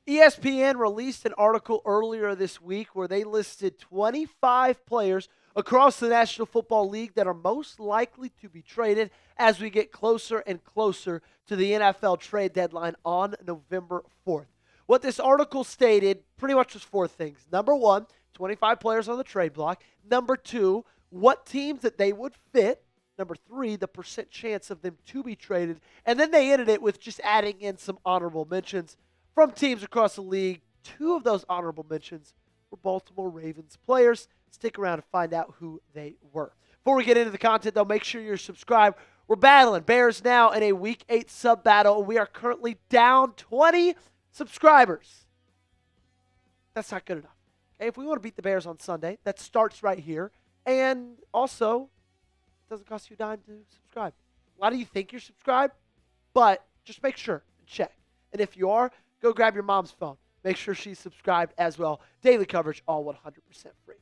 ESPN released an article earlier this week where they listed 25 players across the National Football League that are most likely to be traded as we get closer and closer to the NFL trade deadline on November 4th. What this article stated pretty much was four things. Number one, 25 players on the trade block. Number two, what teams that they would fit. Number three, the percent chance of them to be traded. And then they ended it with just adding in some honorable mentions from teams across the league. Two of those honorable mentions were Baltimore Ravens players. Stick around to find out who they were. Before we get into the content, though, make sure you're subscribed. We're battling Bears now in a Week 8 sub-battle. We are currently down 20 subscribers. That's not good enough. Okay, if we want to beat the Bears on Sunday, that starts right here. And also, it doesn't cost you a dime to subscribe. A lot of you think you're subscribed, but just make sure and check. And if you are, go grab your mom's phone. Make sure she's subscribed as well. Daily coverage, all 100% free.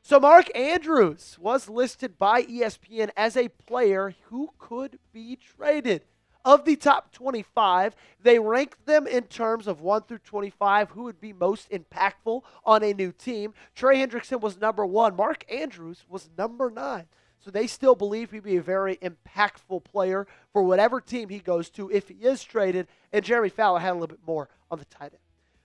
So Mark Andrews was listed by ESPN as a player who could be traded. Of the top 25, they ranked them in terms of 1 through 25, who would be most impactful on a new team. Trey Hendrickson was number 1. Mark Andrews was number 9. So they still believe he'd be a very impactful player for whatever team he goes to if he is traded. And Jeremy Fowler had a little bit more on the tight end.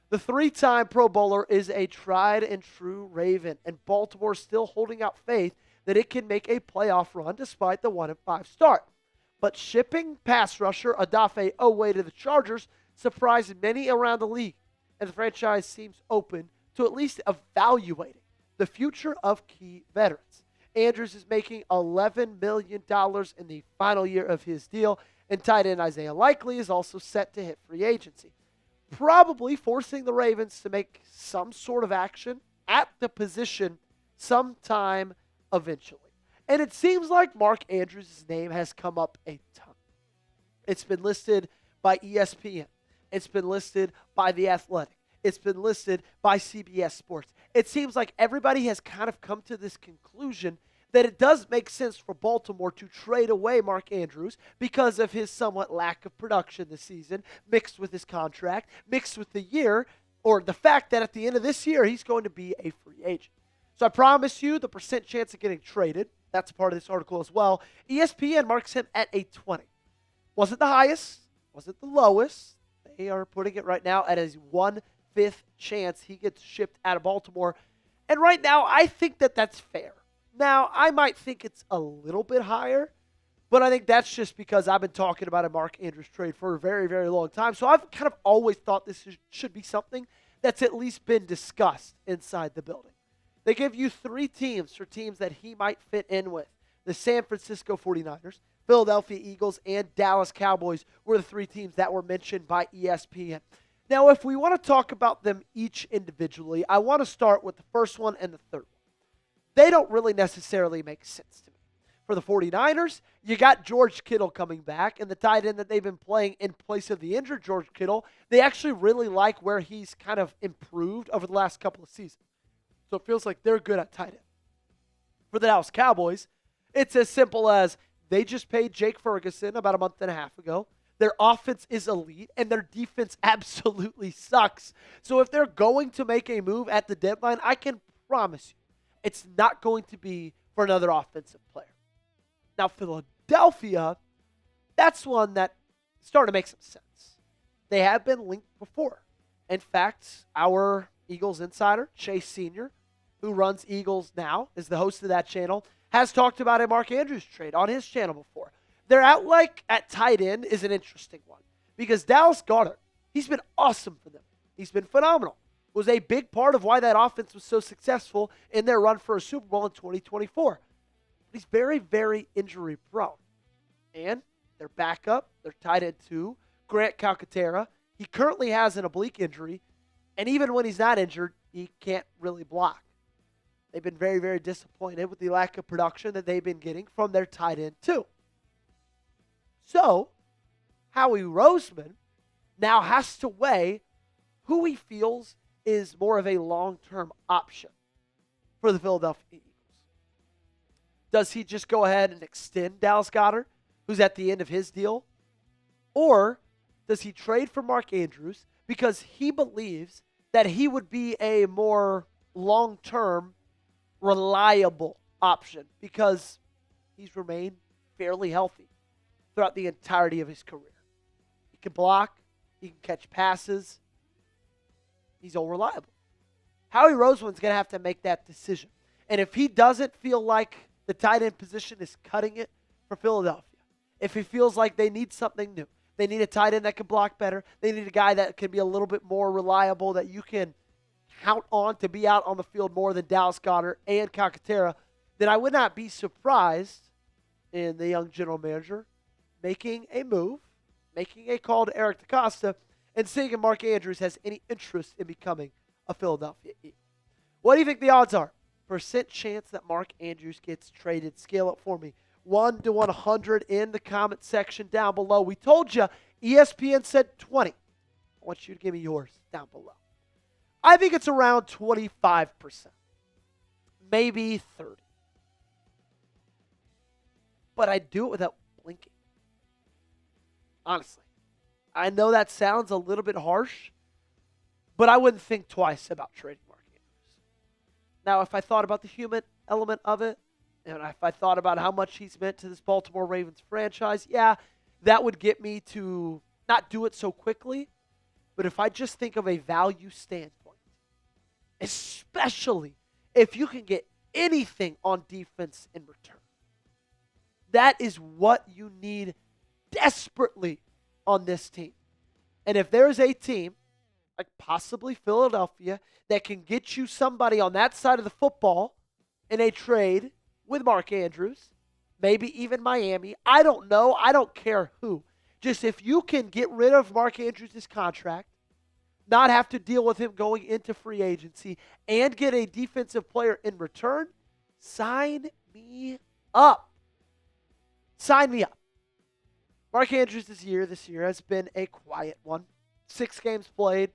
The 3-time Pro Bowler is a tried and true Raven, and Baltimore is still holding out faith that it can make a playoff run despite the 1-5 start. But shipping pass rusher Odafe Oweh to the Chargers surprised many around the league, and the franchise seems open to at least evaluating the future of key veterans. Andrews is making $11 million in the final year of his deal, and tight end Isaiah Likely is also set to hit free agency, probably forcing the Ravens to make some sort of action at the position sometime eventually. And it seems like Mark Andrews' name has come up a ton. It's been listed by ESPN. It's been listed by The Athletic. It's been listed by CBS Sports. It seems like everybody has kind of come to this conclusion that it does make sense for Baltimore to trade away Mark Andrews because of his somewhat lack of production this season, mixed with his contract, mixed with the year, or the fact that at the end of this year, he's going to be a free agent. So I promise you the percent chance of getting traded, that's a part of this article as well. ESPN marks him at a 20. Wasn't the highest, wasn't the lowest. They are putting it right now at a 1/5 chance he gets shipped out of Baltimore. And right now, I think that that's fair. Now, I might think it's a little bit higher, but I think that's just because I've been talking about a Mark Andrews trade for a very, very long time. So I've kind of always thought this should be something that's at least been discussed inside the building. They give you 3 teams for teams that he might fit in with. The San Francisco 49ers, Philadelphia Eagles, and Dallas Cowboys were the 3 teams that were mentioned by ESPN. Now, if we want to talk about them each individually, I want to start with the first one and the third one. They don't really necessarily make sense to me. For the 49ers, you got George Kittle coming back, and the tight end that they've been playing in place of the injured George Kittle, they actually really like where he's kind of improved over the last couple of seasons. So it feels like they're good at tight end. For the Dallas Cowboys, it's as simple as they just paid Jake Ferguson about a month and a half ago. Their offense is elite, and their defense absolutely sucks. So if they're going to make a move at the deadline, I can promise you it's not going to be for another offensive player. Now, Philadelphia, that's one that started to make some sense. They have been linked before. In fact, our Eagles insider, Chase Sr., who runs Eagles Now, is the host of that channel, has talked about a Mark Andrews trade on his channel before. Their outlook at tight end is an interesting one because Dallas Goedert, he's been awesome for them. He's been phenomenal. Was a big part of why that offense was so successful in their run for a Super Bowl in 2024. He's very, very injury prone. And their backup, their tight end 2, Grant Calcaterra, he currently has an oblique injury, and even when he's not injured, he can't really block. They've been very, very disappointed with the lack of production that they've been getting from their tight end 2. So, Howie Roseman now has to weigh who he feels is more of a long-term option for the Philadelphia Eagles. Does he just go ahead and extend Dallas Goedert who's at the end of his deal? Or does he trade for Mark Andrews because he believes that he would be a more long-term, reliable option because he's remained fairly healthy throughout the entirety of his career? He can block. He can catch passes. He's all reliable. Howie Roseman's going to have to make that decision. And if he doesn't feel like the tight end position is cutting it for Philadelphia, if he feels like they need something new, they need a tight end that can block better, they need a guy that can be a little bit more reliable, that you can count on to be out on the field more than Dallas Goedert and Calcaterra, then I would not be surprised in the young general manager making a move, making a call to Eric DeCosta, and seeing if Mark Andrews has any interest in becoming a Philadelphia Eagle. What do you think the odds are? Percent chance that Mark Andrews gets traded. Scale it for me. 1 to 100 in the comment section down below. We told you ESPN said 20. I want you to give me yours down below. I think it's around 25%. Maybe 30. But I do it without blinking. Honestly. I know that sounds a little bit harsh, but I wouldn't think twice about trading Mark Andrews. Now, if I thought about the human element of it, and if I thought about how much he's meant to this Baltimore Ravens franchise, yeah, that would get me to not do it so quickly. But if I just think of a value standpoint, especially if you can get anything on defense in return, that is what you need desperately on this team. And if there is a team, like possibly Philadelphia, that can get you somebody on that side of the football in a trade with Mark Andrews, maybe even Miami, I don't know. I don't care who. Just if you can get rid of Mark Andrews' contract, not have to deal with him going into free agency, and get a defensive player in return, sign me up. Sign me up. Mark Andrews this year has been a quiet one. 6 games played,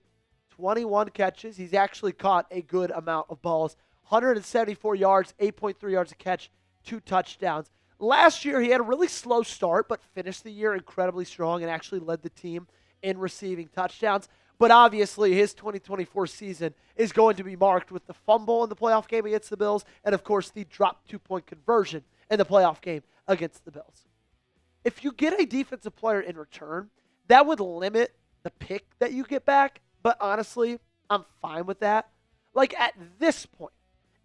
21 catches. He's actually caught a good amount of balls. 174 yards, 8.3 yards a catch, 2 touchdowns. Last year, he had a really slow start, but finished the year incredibly strong and actually led the team in receiving touchdowns. But obviously, his 2024 season is going to be marked with the fumble in the playoff game against the Bills and, of course, the dropped 2-point conversion in the playoff game against the Bills. If you get a defensive player in return, that would limit the pick that you get back. But honestly, I'm fine with that. Like at this point,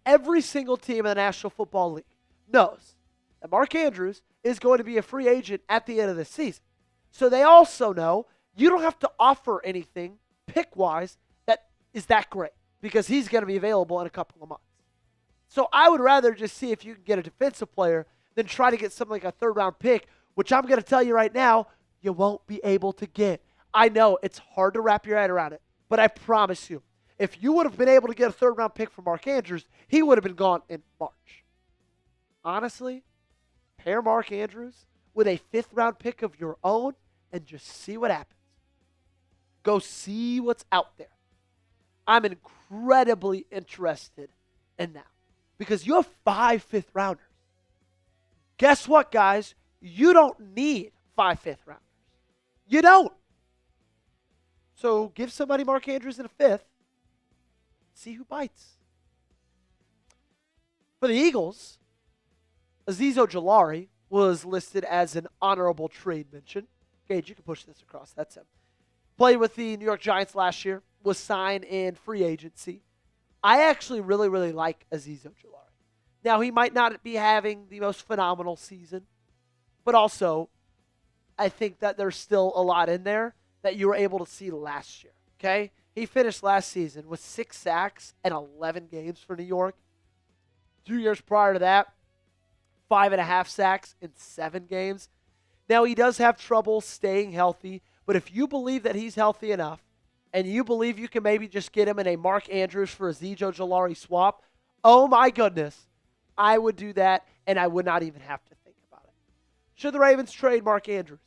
every single team in the National Football League knows that Mark Andrews is going to be a free agent at the end of the season. So they also know you don't have to offer anything pick-wise that is that great because he's going to be available in a couple of months. So I would rather just see if you can get a defensive player than try to get something like a third-round pick, which I'm going to tell you right now, you won't be able to get. I know it's hard to wrap your head around it, but I promise you, if you would have been able to get a third-round pick from Mark Andrews, he would have been gone in March. Honestly, pair Mark Andrews with a 5th-round pick of your own and just see what happens. Go see what's out there. I'm incredibly interested in that because you have 5 5th-rounders. Guess what, guys? You don't need 5 5th-rounders. You don't. So give somebody Mark Andrews in a 5th. See who bites. For the Eagles, Azeez Ojulari was listed as an honorable trade mention. Gage, you can push this across. That's him. Played with the New York Giants last year. Was signed in free agency. I actually really, really like Azeez Ojulari. Now, he might not be having the most phenomenal season, but also I think that there's still a lot in there that you were able to see last year, okay? He finished last season with 6 sacks and 11 games for New York. 2 years prior to that, 5.5 sacks in 7 games. Now, he does have trouble staying healthy, but if you believe that he's healthy enough and you believe you can maybe just get him in a Mark Andrews for Azeez Ojulari swap, oh my goodness, I would do that, and I would not even have to think about it. Should the Ravens trade Mark Andrews?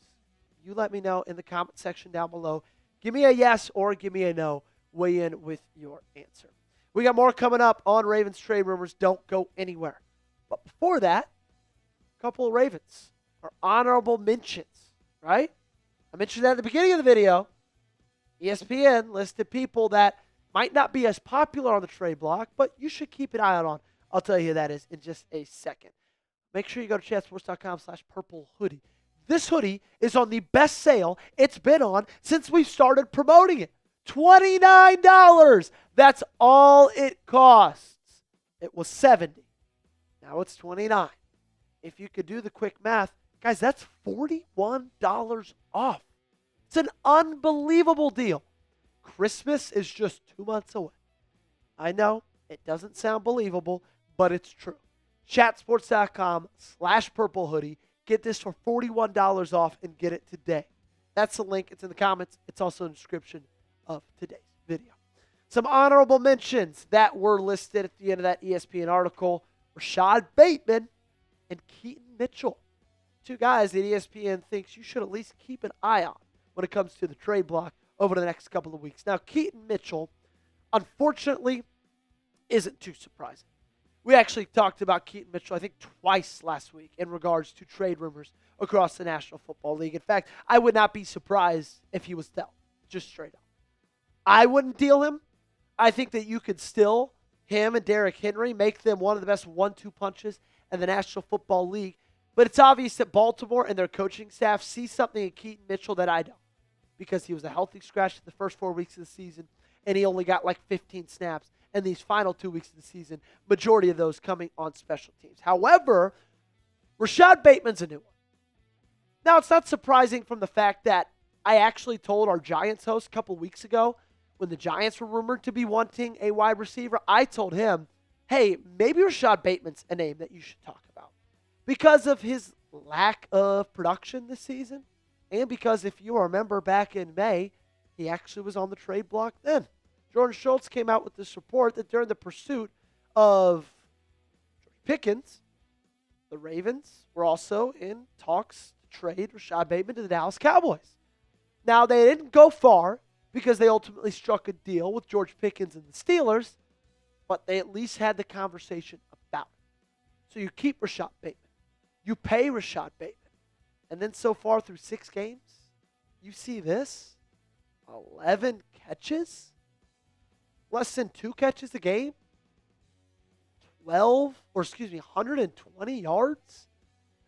You let me know in the comment section down below. Give me a yes or give me a no. Weigh in with your answer. We got more coming up on Ravens trade rumors. Don't go anywhere. But before that, a couple of Ravens are honorable mentions, right? I mentioned that at the beginning of the video. ESPN listed people that might not be as popular on the trade block, but you should keep an eye out on. I'll tell you who that is in just a second. Make sure you go to chatsports.com/purple hoodie. This hoodie is on the best sale it's been on since we started promoting it. $29. That's all it costs. It was $70. Now it's $29. If you could do the quick math, guys, that's $41 off. It's an unbelievable deal. Christmas is just 2 months away. I know it doesn't sound believable, but it's true. Chatsports.com/purple hoodie. Get this for $41 off and get it today. That's the link. It's in the comments. It's also in the description of today's video. Some honorable mentions that were listed at the end of that ESPN article. Rashod Bateman and Keaton Mitchell. Two guys that ESPN thinks you should at least keep an eye on when it comes to the trade block over the next couple of weeks. Now, Keaton Mitchell, unfortunately, isn't too surprising. We actually talked about Keaton Mitchell, I think, twice last week in regards to trade rumors across the National Football League. In fact, I would not be surprised if he was dealt, just straight up. I wouldn't deal him. I think that you could still, him and Derrick Henry, make them one of the best 1-2 punches in the National Football League. But it's obvious that Baltimore and their coaching staff see something in Keaton Mitchell that I don't, because he was a healthy scratch in the first 4 weeks of the season, and he only got like 15 snaps in these final 2 weeks of the season, majority of those coming on special teams. However, Rashod Bateman's a new one. Now, it's not surprising from the fact that I actually told our Giants host a couple weeks ago when the Giants were rumored to be wanting a wide receiver, I told him, hey, maybe Rashod Bateman's a name that you should talk about because of his lack of production this season and because if you remember back in May, he actually was on the trade block then. Jordan Schultz came out with this report that during the pursuit of Pickens, the Ravens were also in talks to trade Rashod Bateman to the Dallas Cowboys. Now, they didn't go far because they ultimately struck a deal with George Pickens and the Steelers, but they at least had the conversation about it. So you keep Rashod Bateman. You pay Rashod Bateman. And then so far through 6 games, you see this, 11 catches, less than 2 catches a game, 120 yards.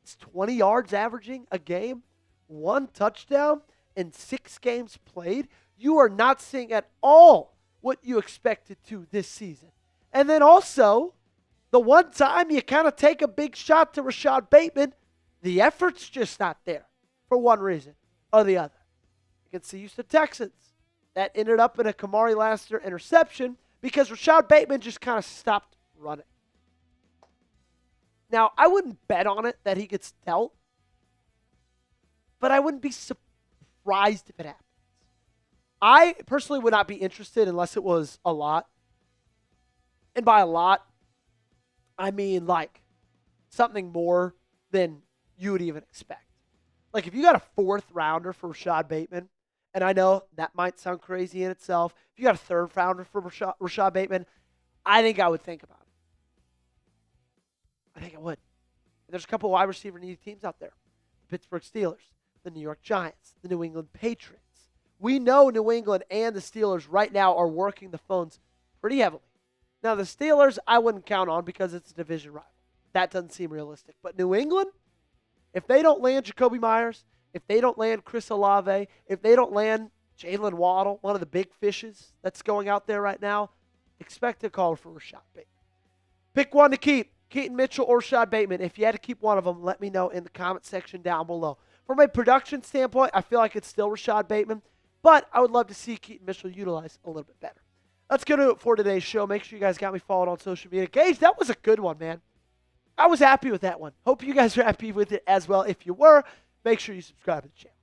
It's 20 yards averaging a game, 1 touchdown in 6 games played. You are not seeing at all what you expected to this season. And then also, the one time you kind of take a big shot to Rashod Bateman, the effort's just not there for one reason or the other. Against the Houston Texans, that ended up in a Kamari Lassiter interception because Rashod Bateman just kind of stopped running. Now, I wouldn't bet on it that he gets dealt, but I wouldn't be surprised if it happens. I personally would not be interested unless it was a lot. And by a lot, I mean like something more than you would even expect. Like if you got a 4th rounder for Rashod Bateman, and I know that might sound crazy in itself. If you got a 3rd rounder for Rashod Bateman, I think I would think about it. I think I would. And there's a couple of wide receiver needy teams out there. The Pittsburgh Steelers, the New York Giants, the New England Patriots. We know New England and the Steelers right now are working the phones pretty heavily. Now, the Steelers, I wouldn't count on because it's a division rival. That doesn't seem realistic. But New England, if they don't land Jacoby Myers, if they don't land Chris Olave, if they don't land Jalen Waddle, one of the big fishes that's going out there right now, expect a call for Rashod Bateman. Pick one to keep, Keaton Mitchell or Rashod Bateman. If you had to keep one of them, let me know in the comment section down below. From a production standpoint, I feel like it's still Rashod Bateman, but I would love to see Keaton Mitchell utilized a little bit better. Let's get to it for today's show. Make sure you guys got me followed on social media. Gage, that was a good one, man. I was happy with that one. Hope you guys are happy with it as well. If you were, make sure you subscribe to the channel.